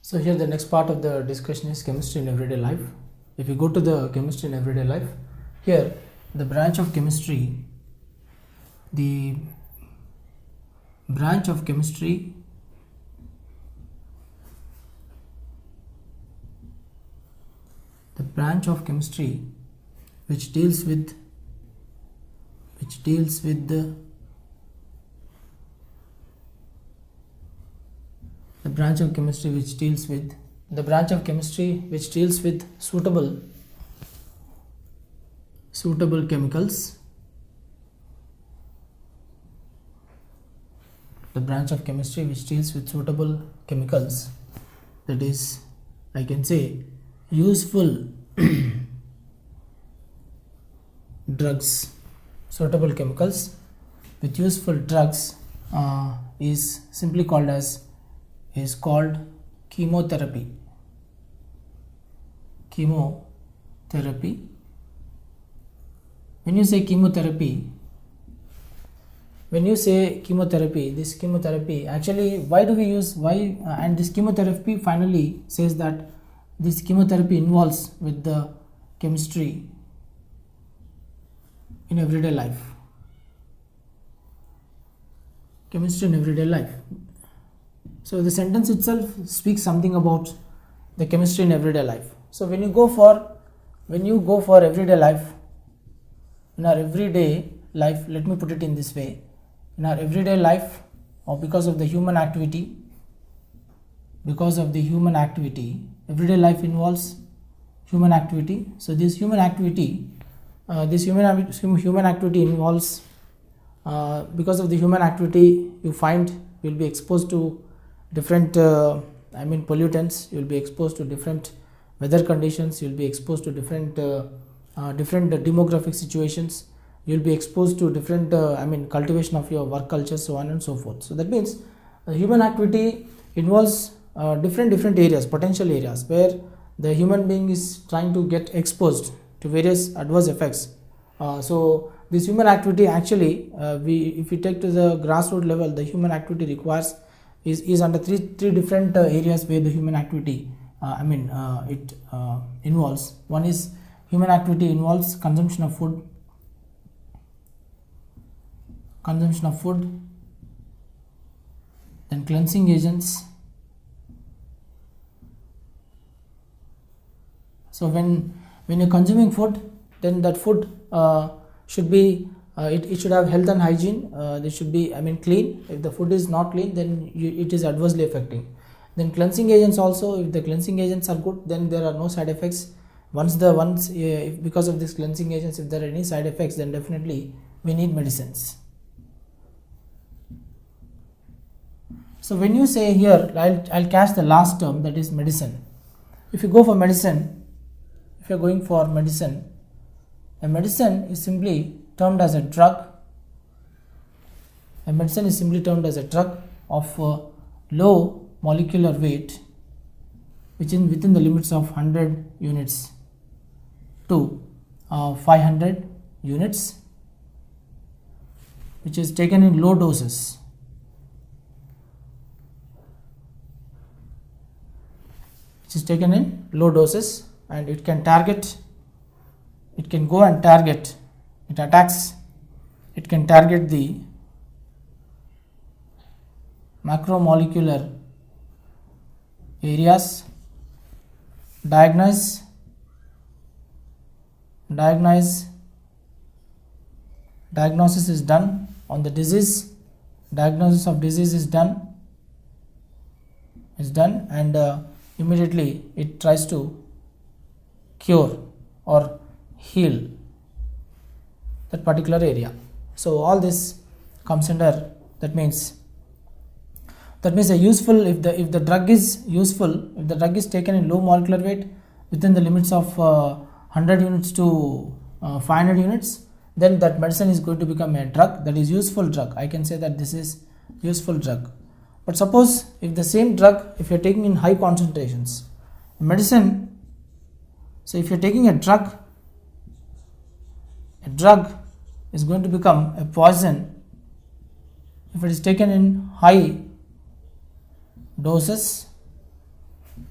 So here the next part of the discussion is chemistry in everyday life. If you go to the chemistry in everyday life, here the branch of chemistry, the branch of chemistry which deals with the branch of chemistry which deals with suitable chemicals. The branch of chemistry which deals with suitable chemicals, that is, I can say, useful drugs. Suitable chemicals with useful drugs is simply called chemotherapy. When you say chemotherapy, this chemotherapy, actually, and this chemotherapy finally says that this chemotherapy involves with the chemistry in everyday life. So the sentence itself speaks something about the chemistry in everyday life. So when you go for everyday life, in our everyday life, let me put it in this way, in our everyday life, or because of the human activity, everyday life involves human activity. So this human activity involves, because of the human activity, you'll be exposed to different pollutants, you'll be exposed to different weather conditions, you'll be exposed to different demographic situations, you'll be exposed to different cultivation of your work culture, so on and so forth. So that means human activity involves different areas, potential areas, where the human being is trying to get exposed to various adverse effects. So this human activity, actually, if we take to the grassroots level, the human activity requires is under three different areas where the human activity involves. One is, human activity involves consumption of food, then cleansing agents. So when you're consuming food, then that food should be it should have health and hygiene. They should be clean. If the food is not clean, then it is adversely affecting. Then cleansing agents also, if the cleansing agents are good, then there are no side effects. Because of these cleansing agents, if there are any side effects, then definitely we need medicines. So when you say here, I'll catch the last term, that is medicine. If you going for medicine, a medicine is simply termed as a drug. Of low molecular weight, which is within the limits of 100 units to 500 units, which is taken in low doses. And it can target the macromolecular areas, diagnosis is done on the disease, diagnosis of disease is done, and immediately it tries to cure or heal that particular area. So all this comes under, that means a useful, if the drug is useful, if the drug is taken in low molecular weight within the limits of 100 units to 500 units, then that medicine is going to become a drug, that is useful drug. I can say that this is useful drug. But suppose if the same drug, if you are taking in high concentrations, medicine, so if you are taking a drug is going to become a poison if it is taken in high doses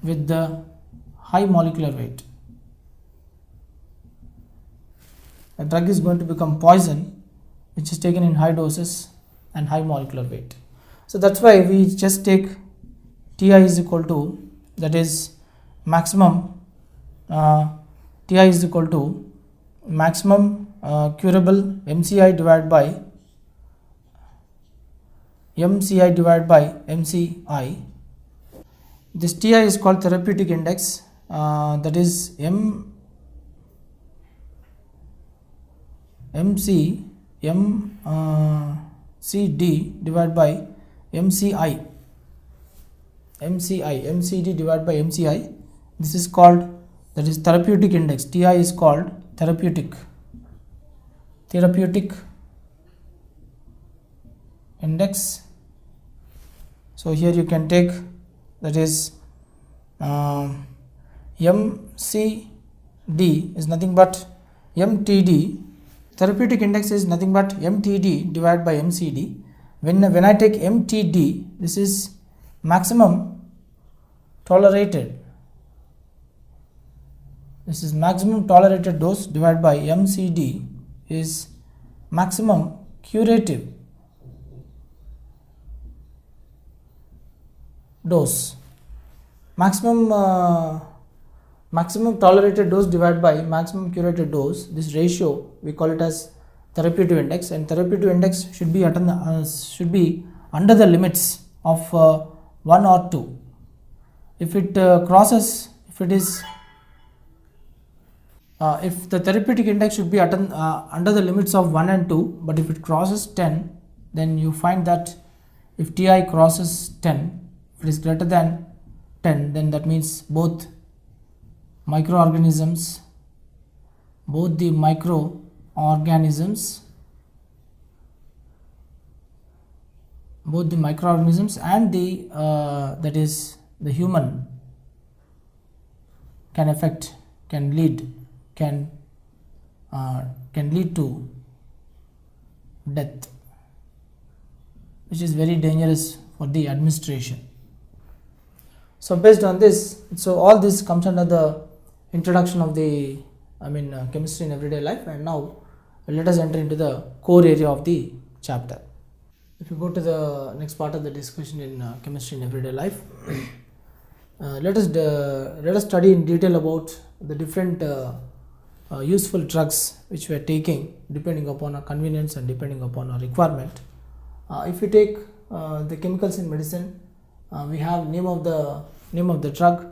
with the high molecular weight. The drug is going to become poison which is taken in high doses and high molecular weight. So that's why we just take Ti is equal to, that is maximum, Ti is equal to maximum curable MCI divided by MCI. This Ti is called therapeutic index, that is MCD divided by MCD divided by MCI. This is called, that is therapeutic index. Ti is called therapeutic index. So here you can take, that is MCD is nothing but MTD. Therapeutic index is nothing but MTD divided by MCD. When I take MTD, this is maximum tolerated. This is maximum tolerated dose divided by MCD is maximum curative dose. Maximum tolerated dose divided by maximum curated dose, this ratio we call it as therapeutic index, and therapeutic index should be under the limits of 1 or 2. If it crosses, if the therapeutic index should be under the limits of 1 and 2, but if it crosses 10, then you find that if Ti crosses 10, if it is greater than 10, then that means both the microorganisms and the that is the human can lead to death, which is very dangerous for the administration. So based on this, so all this comes under the introduction of the chemistry in everyday life, and now let us enter into the core area of the chapter. If you go to the next part of the discussion in chemistry in everyday life, let us study in detail about the different useful drugs which we are taking depending upon our convenience and depending upon our requirement. If we take the chemicals in medicine, we have name of the drug,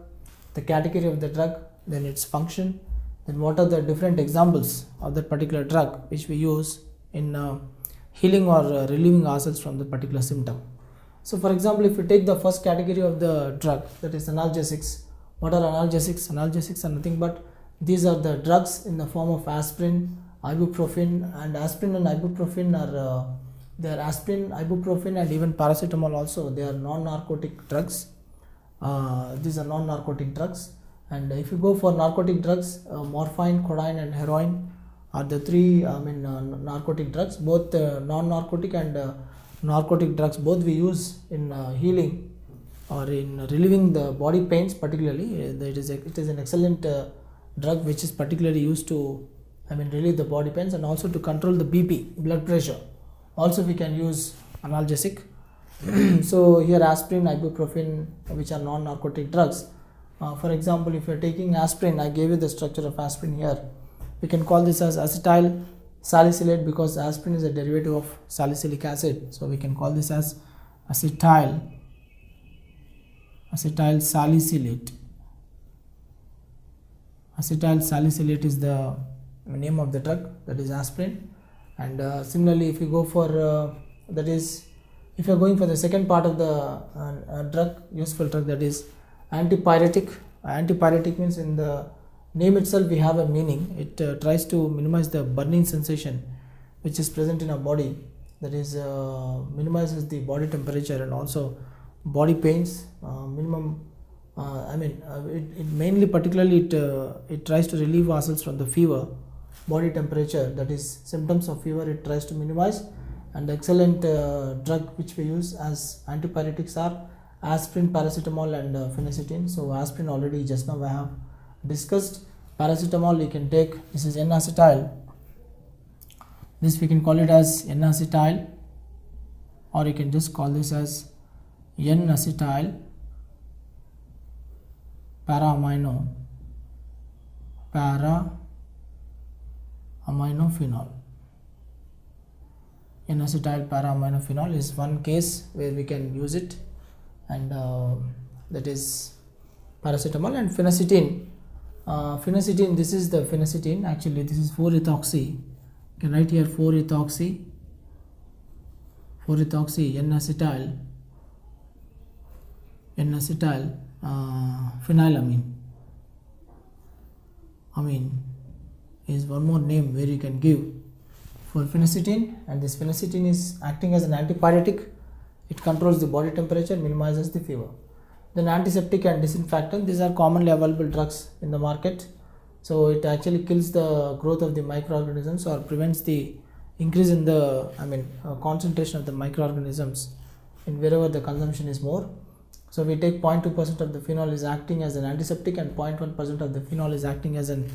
the category of the drug, then its function, then what are the different examples of that particular drug which we use in healing or relieving ourselves from the particular symptom. So for example, if we take the first category of the drug, that is analgesics. What are analgesics? Analgesics are nothing but these are the drugs in the form of aspirin, ibuprofen, and aspirin and ibuprofen are they are aspirin, ibuprofen, and even paracetamol also. They are non-narcotic drugs. These are non-narcotic drugs. And if you go for narcotic drugs, morphine, codeine, and heroin are the three narcotic drugs. Both non-narcotic and narcotic drugs, both we use in healing or in relieving the body pains. Particularly, it is an excellent drug which is particularly used to relieve the body pains and also to control the BP, blood pressure. Also we can use analgesic. So here aspirin, ibuprofen, which are non-narcotic drugs. For example, if you are taking aspirin, I gave you the structure of aspirin here. We can call this as acetyl salicylate because aspirin is a derivative of salicylic acid. So we can call this as acetyl salicylate. Acetyl salicylate is the name of the drug, that is aspirin. And similarly, if you go for that is, if you are going for the second part of the drug, useful drug, that is antipyretic. Antipyretic means in the name itself we have a meaning. It tries to minimize the burning sensation which is present in our body, that is minimizes the body temperature and also body pains, it mainly particularly it tries to relieve ourselves from the fever, body temperature, that is symptoms of fever, it tries to minimize. And the excellent drug which we use as antipyretics are aspirin, paracetamol and phenacetin. So aspirin already just now I have discussed. Paracetamol you can take, this is N-acetyl, this we can call it as N-acetyl, or you can just call this as N-acetyl para-aminophenol. N-acetyl para-aminophenol is one case where we can use it, and that is paracetamol. And phenacetin, phenacetin, this is the phenacetin, actually this is 4-ethoxy. You can write here 4-ethoxy N-acetyl phenylamine. Amine is one more name where you can give for phenacetin, and this phenacetin is acting as an antipyretic. It controls the body temperature, minimizes the fever. Then antiseptic and disinfectant, these are commonly available drugs in the market. So it actually kills the growth of the microorganisms or prevents the increase in the concentration of the microorganisms in wherever the consumption is more. So we take 0.2% of the phenol is acting as an antiseptic, and 0.1% of the phenol is acting as an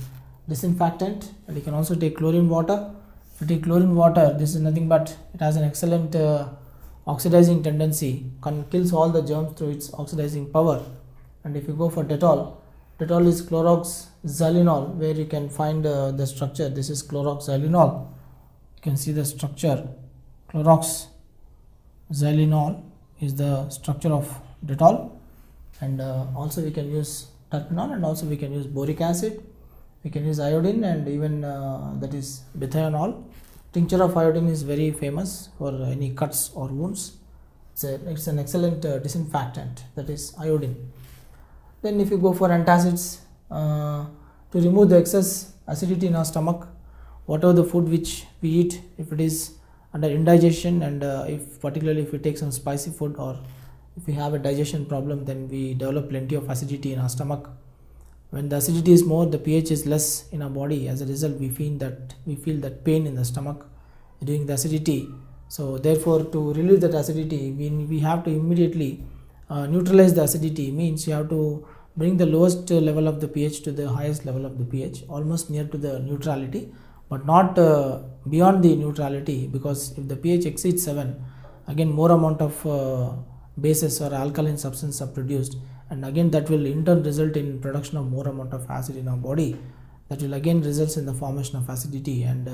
disinfectant. And you can also take chlorine water. If you take chlorine water, this is nothing but it has an excellent oxidizing tendency, kills all the germs through its oxidizing power. And if you go for Dettol, Dettol is chloroxylenol, where you can find the structure. This is chloroxylenol. You can see the structure. Chloroxylenol is the structure of Dettol. And also we can use terpenol, and also we can use boric acid, we can use iodine, and even that is bithionol. Tincture of iodine is very famous for any cuts or wounds. It's an excellent disinfectant, that is iodine. Then if you go for antacids, to remove the excess acidity in our stomach, whatever the food which we eat, if it is under indigestion, and particularly if we take some spicy food, or if we have a digestion problem, then we develop plenty of acidity in our stomach. When the acidity is more, the pH is less in our body. As a result, we feel that pain in the stomach during the acidity. So therefore, to relieve that acidity, we have to immediately neutralize the acidity. Means you have to bring the lowest level of the pH to the highest level of the pH, almost near to the neutrality, but not beyond the neutrality, because if the pH exceeds 7, again more amount of bases or alkaline substances are produced, and again that will in turn result in production of more amount of acid in our body. That will again results in the formation of acidity, and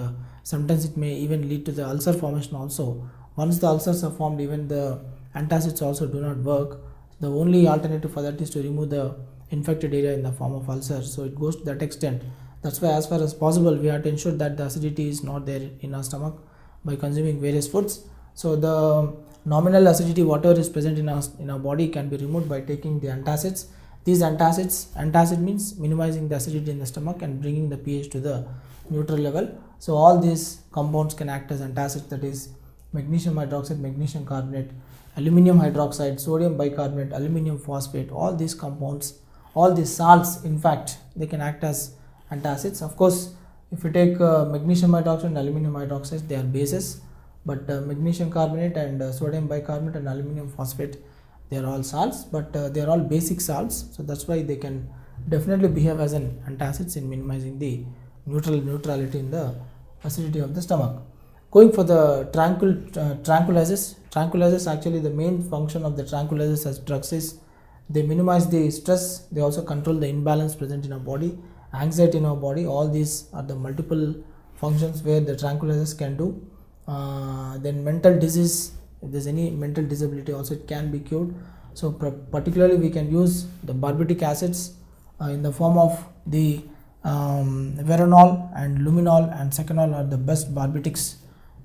sometimes it may even lead to the ulcer formation also. Once the ulcers are formed, even the antacids also do not work. The only alternative for that is to remove the infected area in the form of ulcers. So it goes to that extent. That's why as far as possible we have to ensure that the acidity is not there in our stomach by consuming various foods. So the nominal acidity whatever is present in our body can be removed by taking the antacids. These antacid means minimizing the acidity in the stomach and bringing the pH to the neutral level. So all these compounds can act as antacids, that is magnesium hydroxide, magnesium carbonate, aluminum hydroxide, sodium bicarbonate, aluminum phosphate. All these compounds, all these salts, in fact they can act as antacids. Of course, if you take magnesium hydroxide and aluminum hydroxide, they are bases, but magnesium carbonate and sodium bicarbonate and aluminum phosphate, they are all salts, but they are all basic salts. So that's why they can definitely behave as an antacids in minimizing the neutrality in the acidity of the stomach. Going for the tranquilizers, actually the main function of the tranquilizers as drugs is they minimize the stress. They also control the imbalance present in our body, anxiety in our body. All these are the multiple functions where the tranquilizers can do. Then mental disease, if there's any mental disability also, it can be cured. So particularly we can use the barbitic acids in the form of the veronal and luminol and seconal are the best barbitics,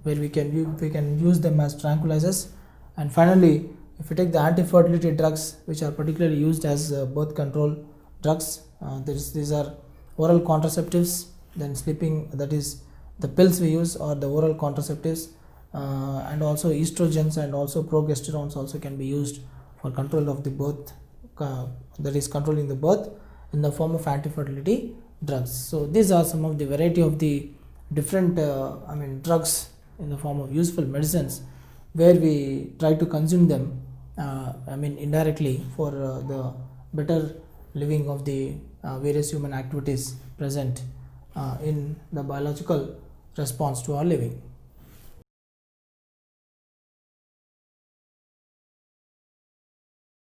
where we can use them as tranquilizers. And finally, if you take the anti-fertility drugs, which are particularly used as birth control drugs, these are oral contraceptives, then sleeping, that is the pills we use, or the oral contraceptives, and also estrogens and also progesterones also can be used for control of the birth, that is controlling the birth in the form of anti-fertility drugs. So these are some of the variety of the different drugs in the form of useful medicines, where we try to consume them I mean indirectly for the better living of the various human activities present in the biological response to our living.